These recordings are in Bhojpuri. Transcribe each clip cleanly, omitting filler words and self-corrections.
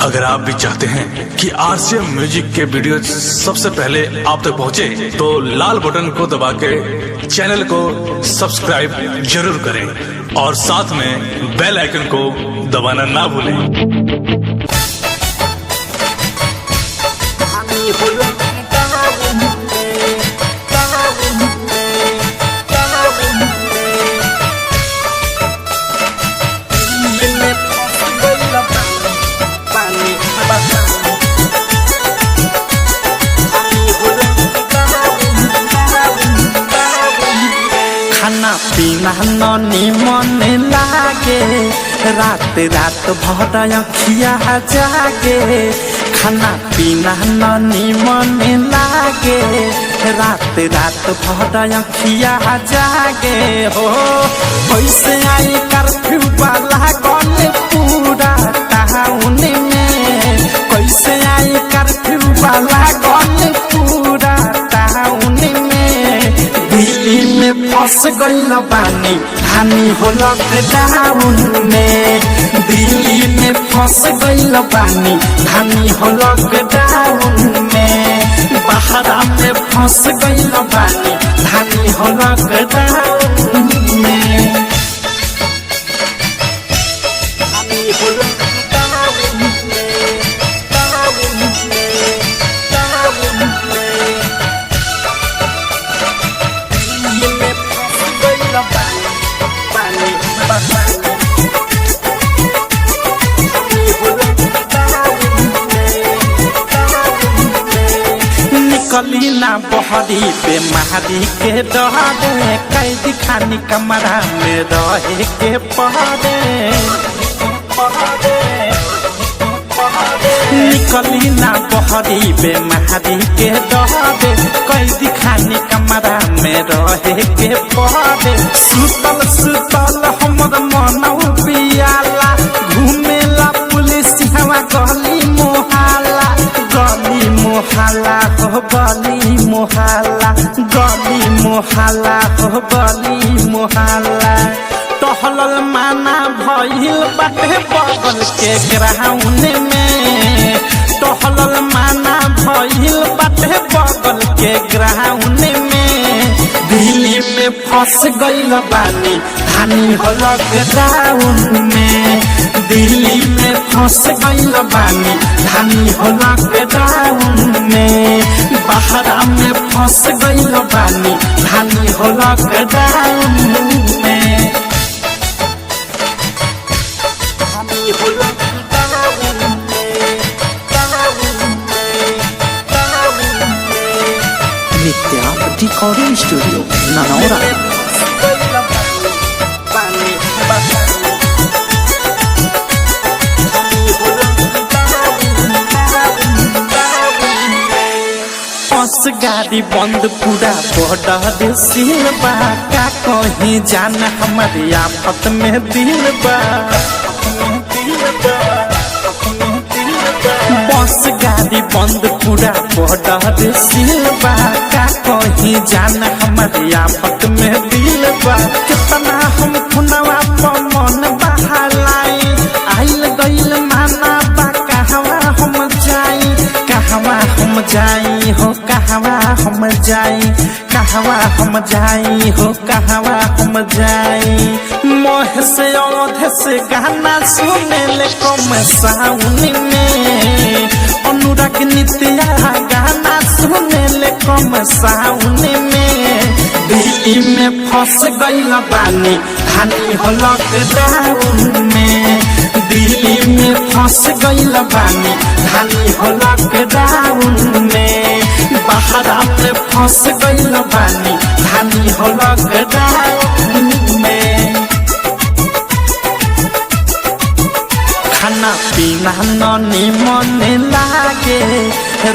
अगर आप भी चाहते हैं कि आरसीएम म्यूजिक के वीडियो सबसे पहले आप तक पहुंचे, तो लाल बटन को दबा के चैनल को सब्सक्राइब जरूर करें और साथ में बेल आइकन को दबाना ना भूलें। खाना पीना ननी मन लागे, रात रात भर अखिया जागे। खाना पीना ननी मन लागे, रात रात भर अखिया जागे। हो कैसे आई कर्फ्यू वाला गन पूरा टाउन में, कैसे आई कर्फ्यू वाला गन पूरा टाउन में। दिल्ली में फंस गइल बानी हानि हो लॉकडाउन में, दिल्ली में फंस गइल बानी हानि हो लॉकडाउन में। बहरा में फंस गइल बानी हानि हो लॉकडाउन में। निकली ना बहरी पे महारी के डरे, कैद खानी कमरा में रहे के पहरे। निकली ना बहरी पे महारी के डरे, कैद खानी कमरा में रहे के पहरे। सुतल सुतल हमर मनौ पियाला, घूमेला पुलिस हवा गली मोहल्ला। गली मोहल्ला हो गली मोहल्ला, गली मोहल्ला हो गली मोहल्ला। टहलल माना भइल बाटे बगल के ग्राउंड में, टहलल माना भइल बाटे बगल के ग्राउंड में। दिल्ली में फंस गइल बानी हानि हो लॉकडाउन में, दिल्ली में फंस गइल बानी हानि हो लॉकडाउन में। बहरा में फंस गइल बानी हानि हो लॉकडाउन में। नित्या रिकॉर्डिंग स्टूडियो ननौरा। बस गाड़ी बंद पूरा बॉर्डर सील बा, का कहीं जाना हमारे आफत में दिल बा। बस गाड़ी बंद पूरा बॉर्डर सील बा, का कहीं जाना हमारे आफत में दिल बा। कितना हम खुनवा पर मन बहालाई, आइल गइल माना बा कहवा हम जाई, कहवा हम जाई हो कहवा हम जाई, कहवा हम जाई हो कहवा हम जाई। मोह से औध से गाना सुने ले कम साउन में, अनुराग नित्या गाना सुने ले कम साउन में। दिल्ली में फंस गइल बानी हानि हो लॉकडाउन में, दिल्ली में फंस गइल बानी हानि हो लॉकडाउन में। बहरा में फंस गइल बानी हानि हो लॉकडाउन में। खाना पीना ननी मन लागे,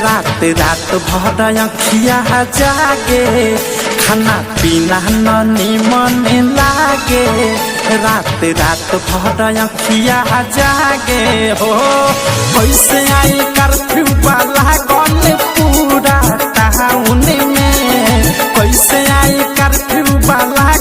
रात रात भर अखिया जागे। खाना पीना ननी मन लागे, रात रात भर अखिया जागे। हो कैसे आई कर्फ्यू वाला गन पूरा टाउन में, कैसे आई कर्फ्यू वाला